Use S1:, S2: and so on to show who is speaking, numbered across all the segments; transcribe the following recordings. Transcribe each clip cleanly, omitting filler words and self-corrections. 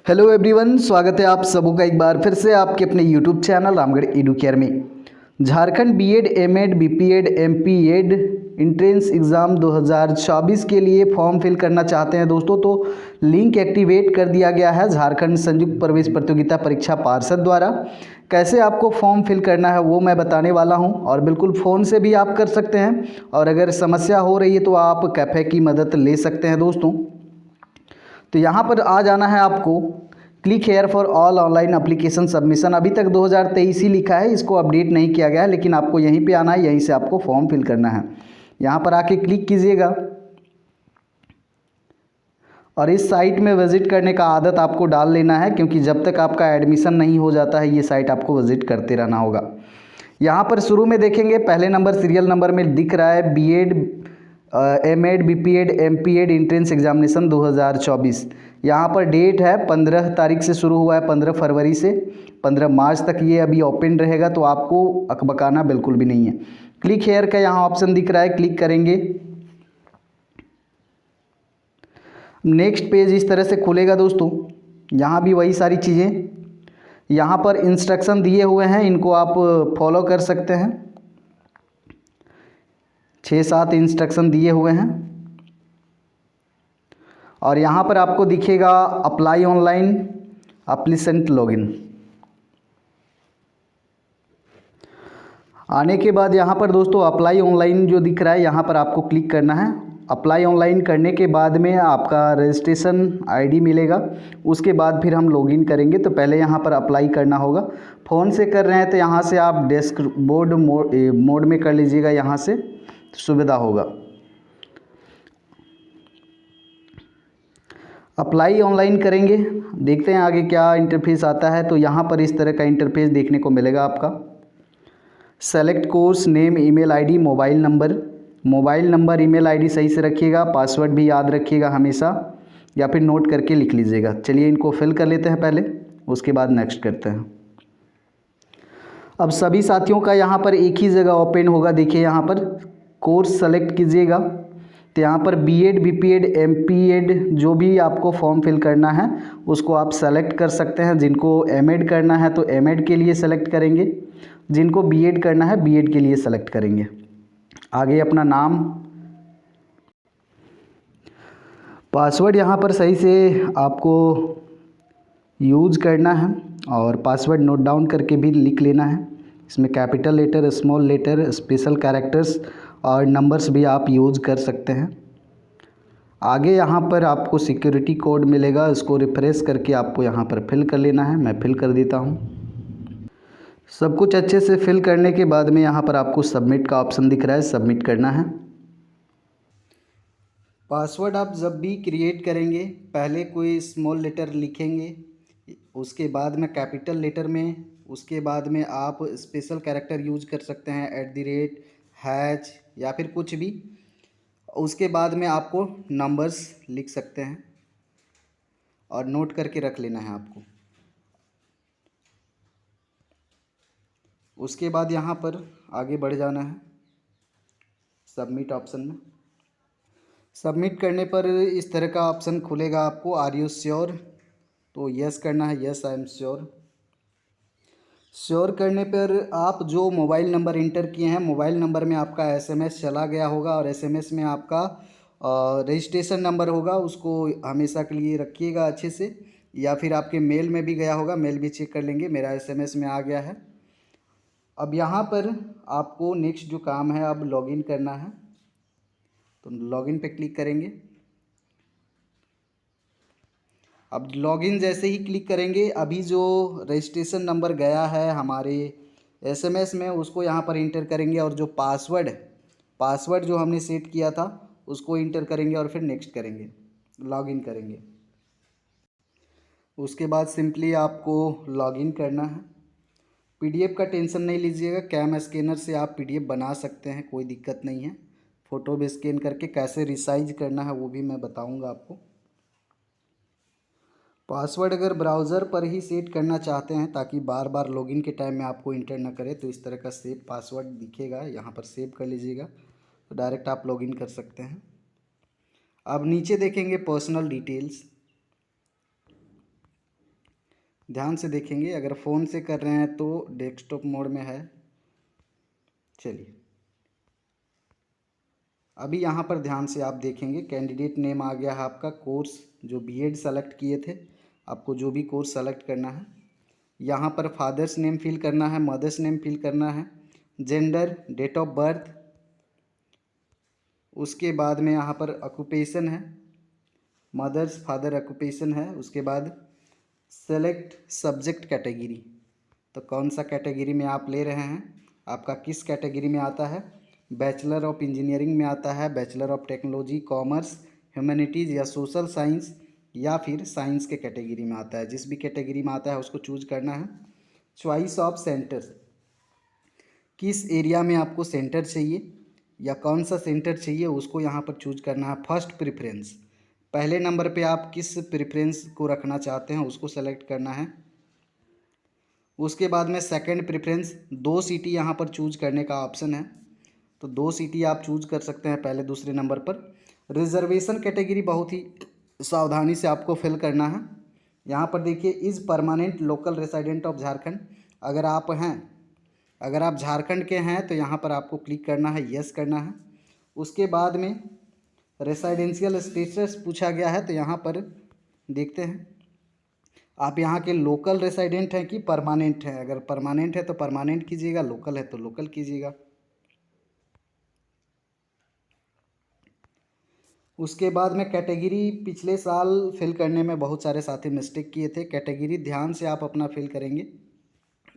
S1: Hello everyone, स्वागत है आप सबों का एक बार फिर से आपके अपने यूट्यूब चैनल रामगढ़ एडुकेयर में। Jharkhand BEd, MEd, BPEd, MPEd entrance exam 2024 के लिए फॉर्म फिल करना चाहते हैं दोस्तों, तो लिंक एक्टिवेट कर दिया गया है झारखंड संयुक्त प्रवेश प्रतियोगिता परीक्षा पार्षद द्वारा। कैसे आपको फॉर्म फिल करना है वो मैं बताने वाला हूं, और बिल्कुल फ़ोन से भी आप कर सकते हैं, और अगर समस्या हो रही है तो आप कैफ़े की मदद ले सकते हैं दोस्तों। तो यहाँ पर आ जाना है आपको। Click here for all online application submission. अभी तक 2023 ही लिखा है, इसको अपडेट नहीं किया गया है, लेकिन आपको यहीं पे आना है, यहीं से आपको फॉर्म फिल करना है। यहाँ पर आके क्लिक कीजिएगा, और इस साइट में विज़िट करने का आदत आपको डाल लेना है, क्योंकि जब तक आपका एडमिशन नहीं हो जाता है ये साइट आपको विज़िट करते रहना होगा। यहाँ पर शुरू में देखेंगे पहले नंबर सीरियल नंबर में दिख रहा है BEd, MEd, BPEd, MPEd entrance examination 2024। यहाँ पर डेट है 15 तारीख से शुरू हुआ है, 15 फरवरी से 15 मार्च तक ये अभी ओपन रहेगा, तो आपको अकबकाना बिल्कुल भी नहीं है। क्लिक हेयर का यहाँ ऑप्शन दिख रहा है, क्लिक करेंगे। नेक्स्ट पेज इस तरह से खुलेगा दोस्तों। यहाँ भी वही सारी चीज़ें, यहाँ पर इंस्ट्रक्शन दिए हुए हैं, इनको आप फॉलो कर सकते हैं। 6-7 इंस्ट्रक्शन दिए हुए हैं, और यहाँ पर आपको दिखेगा अप्लाई ऑनलाइन एप्लीसेंट लॉगिन। आने के बाद यहाँ पर दोस्तों अप्लाई ऑनलाइन जो दिख रहा है, यहाँ पर आपको क्लिक करना है। अप्लाई ऑनलाइन करने के बाद में आपका रजिस्ट्रेशन आईडी मिलेगा, उसके बाद फिर हम लॉगिन करेंगे। तो पहले यहाँ पर अप्लाई करना होगा। फ़ोन से कर रहे हैं तो यहाँ से आप डैशबोर्ड मोड में कर लीजिएगा, यहाँ से सुविधा होगा। अप्लाई ऑनलाइन करेंगे, देखते हैं आगे क्या इंटरफेस आता है। तो यहाँ पर इस तरह का इंटरफेस देखने को मिलेगा आपका। Select course name, email ID, mobile number, email ID सही से रखिएगा। पासवर्ड भी याद रखिएगा हमेशा, या फिर नोट करके लिख लीजिएगा। चलिए इनको फिल कर लेते हैं पहले, उसके बाद नेक्स्ट करते हैं। अब सभी साथियों का यहाँ पर एक ही जगह ओपन होगा। देखिए यहाँ पर कोर्स सेलेक्ट कीजिएगा, तो यहाँ पर बीएड, बीपीएड, एमपीएड जो भी आपको फॉर्म फिल करना है उसको आप सेलेक्ट कर सकते हैं। जिनको एमएड करना है तो एमएड के लिए सेलेक्ट करेंगे, जिनको बीएड करना है बीएड के लिए सेलेक्ट करेंगे। आगे अपना नाम, पासवर्ड यहाँ पर सही से आपको यूज़ करना है, और पासवर्ड नोट डाउन करके भी लिख लेना है। इसमें capital letter, small letter, special characters और नंबर्स भी आप यूज़ कर सकते हैं। आगे यहाँ पर आपको सिक्योरिटी कोड मिलेगा, इसको रिफ्रेश करके आपको यहाँ पर फिल कर लेना है। मैं फिल कर देता हूँ। सब कुछ अच्छे से फिल करने के बाद में यहाँ पर आपको सबमिट का ऑप्शन दिख रहा है, सबमिट करना है। पासवर्ड आप जब भी क्रिएट करेंगे पहले कोई स्मॉल लेटर लिखेंगे, उसके बाद में कैपिटल लेटर में, उसके बाद में आप स्पेशल कैरेक्टर यूज कर सकते हैं, @ हैच या फिर कुछ भी। उसके बाद में आपको नंबर्स लिख सकते हैं, और नोट करके रख लेना है आपको। उसके बाद यहाँ पर आगे बढ़ जाना है सबमिट ऑप्शन में। सबमिट करने पर इस तरह का ऑप्शन खुलेगा आपको, आर यू श्योर, तो यस करना है, yes I am sure. Sure करने पर आप जो मोबाइल नंबर इंटर किए हैं, मोबाइल नंबर में आपका एसएमएस चला गया होगा, और एसएमएस में आपका रजिस्ट्रेशन नंबर होगा, उसको हमेशा के लिए रखिएगा अच्छे से। या फिर आपके मेल में भी गया होगा, मेल भी चेक कर लेंगे। मेरा एसएमएस में आ गया है। अब यहाँ पर आपको नेक्स्ट जो काम है, अब लॉगिन करना है, तो लॉगिन पे क्लिक करेंगे। अब लॉगिन जैसे ही क्लिक करेंगे, अभी जो रजिस्ट्रेशन नंबर गया है हमारे एसएमएस में उसको यहाँ पर इंटर करेंगे, और जो पासवर्ड जो हमने सेट किया था उसको इंटर करेंगे, और फिर नेक्स्ट करेंगे, लॉगिन करेंगे। उसके बाद सिंपली आपको लॉगिन करना है। पीडीएफ का टेंशन नहीं लीजिएगा, कैम स्कैनर से आप पीडीएफ बना सकते हैं, कोई दिक्कत नहीं है। फ़ोटो भी स्कैन करके कैसे रिसाइज करना है वो भी मैं बताऊंगा आपको। पासवर्ड अगर ब्राउज़र पर ही सेट करना चाहते हैं ताकि बार बार लॉगिन के टाइम में आपको इंटर ना करे, तो इस तरह का सेव पासवर्ड दिखेगा, यहाँ पर सेव कर लीजिएगा, तो डायरेक्ट आप लॉगिन कर सकते हैं। अब नीचे देखेंगे पर्सनल डिटेल्स। ध्यान से देखेंगे, अगर फ़ोन से कर रहे हैं तो डेस्कटॉप मोड में है। चलिए अभी यहाँ पर ध्यान से आप देखेंगे, कैंडिडेट नेम आ गया है आपका, कोर्स जो बीएड सेलेक्ट किए थे, आपको जो भी कोर्स सेलेक्ट करना है। यहाँ पर फादर्स नेम फिल करना है, मदर्स नेम फिल करना है, जेंडर, डेट ऑफ बर्थ। उसके बाद में यहाँ पर ऑक्यूपेशन है, मदर्स फादर ऑक्यूपेशन है। उसके बाद सेलेक्ट सब्जेक्ट कैटेगरी, तो कौन सा कैटेगरी में आप ले रहे हैं, आपका किस कैटेगरी में आता है। बैचलर ऑफ इंजीनियरिंग में आता है, bachelor of technology, commerce, humanities या सोशल साइंस, या फिर साइंस के कैटेगरी में आता है। जिस भी कैटेगरी में आता है उसको चूज करना है। चॉइस ऑफ सेंटर, किस एरिया में आपको सेंटर चाहिए या कौन सा सेंटर चाहिए उसको यहाँ पर चूज करना है। फर्स्ट प्रेफरेंस, पहले नंबर पे आप किस प्रेफरेंस को रखना चाहते हैं उसको सेलेक्ट करना है। उसके बाद में सेकंड प्रेफरेंस, 2 सिटी यहाँ पर चूज करने का ऑप्शन है, तो 2 सिटी आप चूज कर सकते हैं पहले दूसरे नंबर पर। रिजर्वेशन कैटेगरी बहुत ही सावधानी से आपको फिल करना है। यहाँ पर देखिए, is permanent local resident of Jharkhand, अगर आप हैं, अगर आप झारखंड के हैं तो यहाँ पर आपको क्लिक करना है, यस करना है। उसके बाद में रेसिडेंशियल स्टेटस पूछा गया है, तो यहाँ पर देखते हैं आप यहाँ के लोकल रेसिडेंट हैं कि परमानेंट हैं। अगर परमानेंट है तो परमानेंट कीजिएगा, लोकल है तो लोकल कीजिएगा। उसके बाद में कैटेगरी, पिछले साल फिल करने में बहुत सारे साथी मिस्टेक किए थे। कैटेगरी ध्यान से आप अपना फिल करेंगे,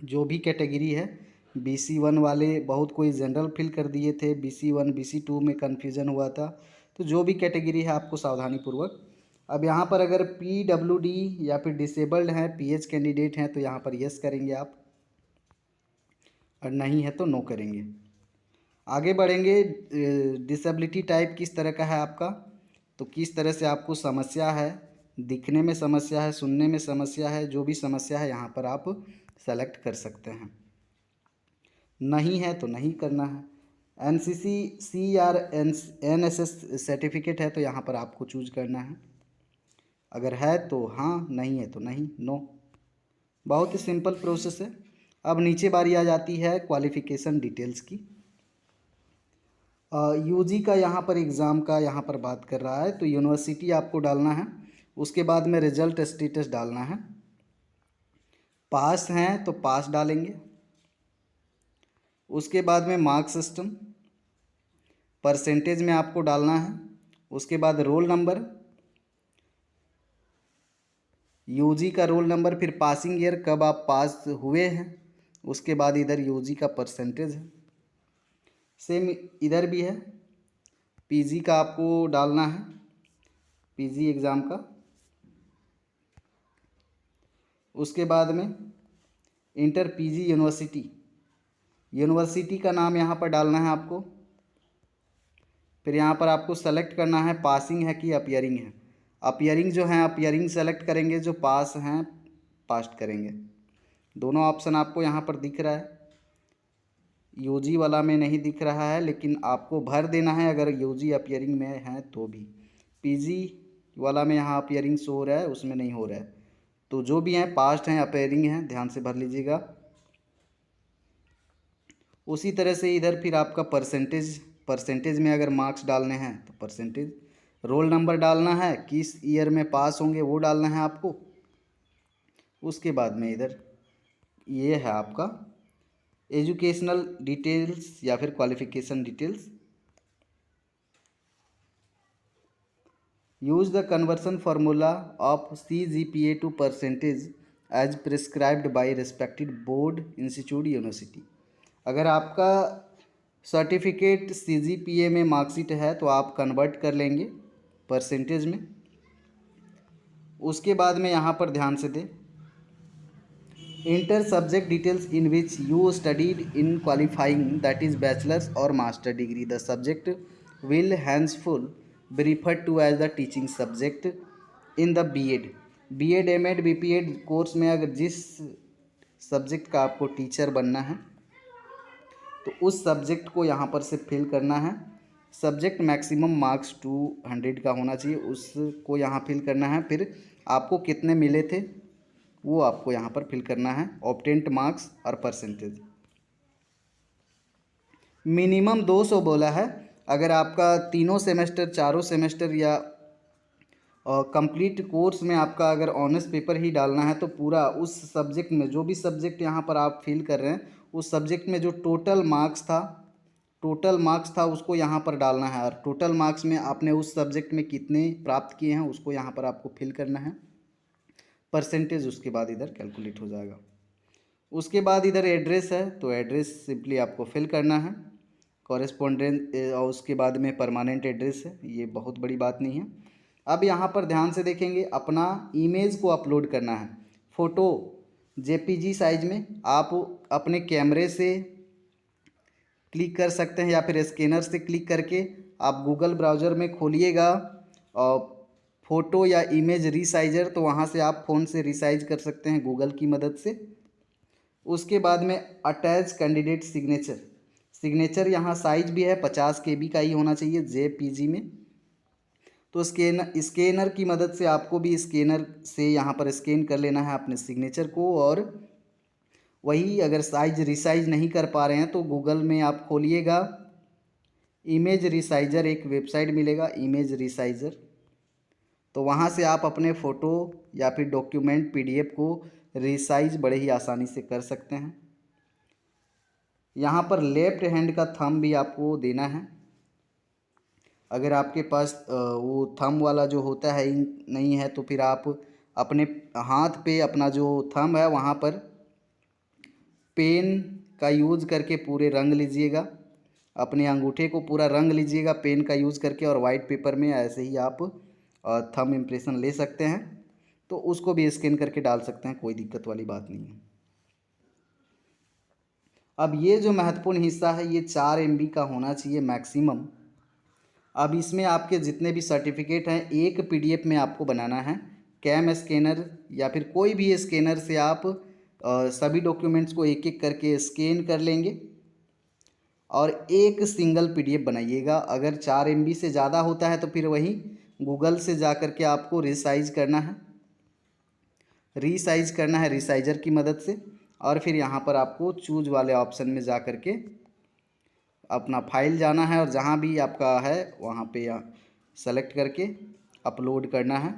S1: जो भी कैटेगरी है। BC1 वाले बहुत कोई जनरल फिल कर दिए थे, BC1 BC2 में कन्फ्यूज़न हुआ था। तो जो भी कैटेगरी है आपको सावधानीपूर्वक, अब यहाँ पर अगर PWD या फिर डिसेबल्ड हैं, PH कैंडिडेट हैं, तो यहाँ पर यस करेंगे आप, और नहीं है तो नो करेंगे। आगे बढ़ेंगे, डिसेबिलिटी टाइप किस तरह का है आपका, तो किस तरह से आपको समस्या है, दिखने में समस्या है, सुनने में समस्या है, जो भी समस्या है यहाँ पर आप सेलेक्ट कर सकते हैं। नहीं है तो नहीं करना है। NCC CR NSS सर्टिफिकेट है तो यहाँ पर आपको चूज करना है, अगर है तो हाँ, नहीं है तो नहीं, नो। बहुत ही सिंपल प्रोसेस है। अब नीचे बारी आ जाती है क्वालिफ़िकेशन डिटेल्स की। UG का यहाँ पर एग्ज़ाम का यहाँ पर बात कर रहा है, तो यूनिवर्सिटी आपको डालना है। उसके बाद में रिजल्ट स्टेटस डालना है, पास हैं तो पास डालेंगे। उसके बाद में मार्क्स सिस्टम, परसेंटेज में आपको डालना है। उसके बाद रोल नंबर, UG का रोल नंबर, फिर पासिंग ईयर कब आप पास हुए हैं, उसके बाद इधर UG का परसेंटेज है। सेम इधर भी है, PG का आपको डालना है, PG एग्ज़ाम का। उसके बाद में इंटर PG यूनिवर्सिटी, यूनिवर्सिटी का नाम यहाँ पर डालना है आपको। फिर यहाँ पर आपको सेलेक्ट करना है पासिंग है कि अपीयरिंग है। अपीयरिंग जो है, अपीयरिंग सेलेक्ट करेंगे, जो पास हैं पास्ट करेंगे। दोनों ऑप्शन आपको यहाँ पर दिख रहा है। UG वाला में नहीं दिख रहा है, लेकिन आपको भर देना है अगर UG अपीयरिंग में है तो भी। PG वाला में यहाँ अपीयरिंग शो हो रहा है, उसमें नहीं हो रहा है। तो जो भी हैं पास्ट हैं, अपीयरिंग हैं, ध्यान से भर लीजिएगा। उसी तरह से इधर फिर आपका परसेंटेज, परसेंटेज में अगर मार्क्स डालने हैं तो परसेंटेज, रोल नंबर डालना है, किस ईयर में पास होंगे वो डालना है आपको। उसके बाद में इधर ये है आपका एजुकेशनल डिटेल्स या फिर qualification details. Use the conversion formula of CGPA to percentage as prescribed by respective board, institute, university. अगर आपका सर्टिफिकेट CGPA में मार्कशीट है तो आप कन्वर्ट कर लेंगे परसेंटेज में। उसके बाद में यहाँ पर ध्यान से दें, inter subject details in which you studied in qualifying, that is bachelors और master degree. The subject will हैंसफुल be referred to as the teaching subject in the BEd M.Ed BPEd course में अगर जिस सब्जेक्ट का आपको teacher बनना है तो उस सब्जेक्ट को यहाँ पर से फिल करना है। सब्जेक्ट मैक्सिमम मार्क्स 200 का होना चाहिए, उसको यहाँ फिल करना है। फिर आपको कितने मिले थे वो आपको यहाँ पर फिल करना है, ऑब्टेन्ड मार्क्स और परसेंटेज। मिनिमम 200 बोला है। अगर आपका तीनों सेमेस्टर, चारों सेमेस्टर या कंप्लीट कोर्स में आपका अगर ऑनर्स पेपर ही डालना है तो पूरा उस सब्जेक्ट में, जो भी सब्जेक्ट यहाँ पर आप फिल कर रहे हैं, उस सब्जेक्ट में जो टोटल मार्क्स था उसको यहाँ पर डालना है। और टोटल मार्क्स में आपने उस सब्जेक्ट में कितने प्राप्त किए हैं उसको यहाँ पर आपको फिल करना है, परसेंटेज उसके बाद इधर कैलकुलेट हो जाएगा। उसके बाद इधर एड्रेस है तो एड्रेस सिंपली आपको फिल करना है, कॉरेस्पॉन्डेंट, और उसके बाद में परमानेंट एड्रेस है, ये बहुत बड़ी बात नहीं है। अब यहाँ पर ध्यान से देखेंगे, अपना इमेज को अपलोड करना है, फ़ोटो जेपीजी साइज में। आप अपने कैमरे से क्लिक कर सकते हैं या फिर स्कैनर से क्लिक करके आप गूगल ब्राउज़र में खोलिएगा और फ़ोटो या इमेज रीसाइजर, तो वहाँ से आप फ़ोन से रिसाइज कर सकते हैं गूगल की मदद से। उसके बाद में अटैच कैंडिडेट सिग्नेचर यहाँ साइज भी है 50 KB का ही होना चाहिए जेपीजी में। तो स्कैनर की मदद से आपको भी स्कैनर से यहाँ पर स्कैन कर लेना है अपने सिग्नेचर को। और वही अगर साइज रिसाइज नहीं कर पा रहे हैं तो गूगल में आप खोलिएगा इमेज रिसाइजर, एक वेबसाइट मिलेगा इमेज रिसाइजर, तो वहाँ से आप अपने फ़ोटो या फिर डॉक्यूमेंट PDF को रिसाइज बड़े ही आसानी से कर सकते हैं। यहाँ पर लेफ्ट हैंड का थंब भी आपको देना है। अगर आपके पास वो थंब वाला जो होता है नहीं है तो फिर आप अपने हाथ पे अपना जो थंब है वहाँ पर पेन का यूज़ करके पूरे रंग लीजिएगा, अपने अंगूठे को पूरा रंग लीजिएगा पेन का यूज़ करके, और वाइट पेपर में ऐसे ही आप थंब इम्प्रेशन ले सकते हैं। तो उसको भी स्कैन करके डाल सकते हैं, कोई दिक्कत वाली बात नहीं है। अब ये जो महत्वपूर्ण हिस्सा है ये 4 MB का होना चाहिए मैक्सिमम। अब इसमें आपके जितने भी सर्टिफिकेट हैं एक PDF में आपको बनाना है, कैम स्कैनर या फिर कोई भी स्कैनर से आप सभी डॉक्यूमेंट्स को एक एक करके स्कैन कर लेंगे और एक सिंगल PDF बनाइएगा। अगर 4 MB से ज़्यादा होता है तो फिर वही गूगल से जा कर के आपको रीसाइज करना है रिसाइजर की मदद से। और फिर यहाँ पर आपको चूज वाले ऑप्शन में जा कर के अपना फाइल जाना है और जहाँ भी आपका है वहाँ पे सेलेक्ट करके अपलोड करना है।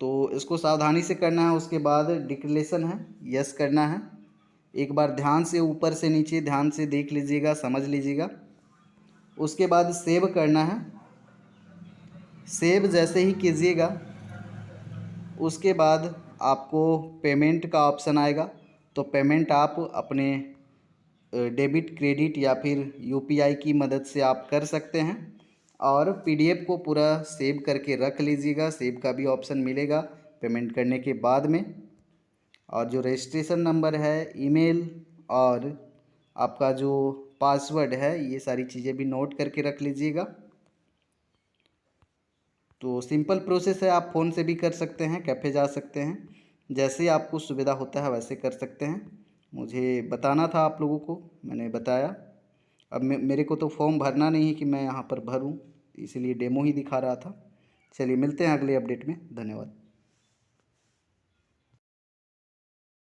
S1: तो इसको सावधानी से करना है। उसके बाद डिक्लेरेशन है, यस करना है। एक बार ध्यान से ऊपर से नीचे ध्यान से देख लीजिएगा, समझ लीजिएगा। उसके बाद सेव करना है, सेव जैसे ही कीजिएगा उसके बाद आपको पेमेंट का ऑप्शन आएगा। तो पेमेंट आप अपने डेबिट, क्रेडिट या फिर UPI की मदद से आप कर सकते हैं। और PDF को पूरा सेव करके रख लीजिएगा, सेव का भी ऑप्शन मिलेगा पेमेंट करने के बाद में। और जो रजिस्ट्रेशन नंबर है, ईमेल और आपका जो पासवर्ड है, ये सारी चीज़ें भी नोट करके रख लीजिएगा। तो सिंपल प्रोसेस है, आप फ़ोन से भी कर सकते हैं, कैफ़े जा सकते हैं, जैसे आपको सुविधा होता है वैसे कर सकते हैं। मुझे बताना था आप लोगों को, मैंने बताया। अब मेरे को तो फॉर्म भरना नहीं है कि मैं यहाँ पर भरूँ, इसीलिए डेमो ही दिखा रहा था। चलिए मिलते हैं अगले अपडेट में, धन्यवाद।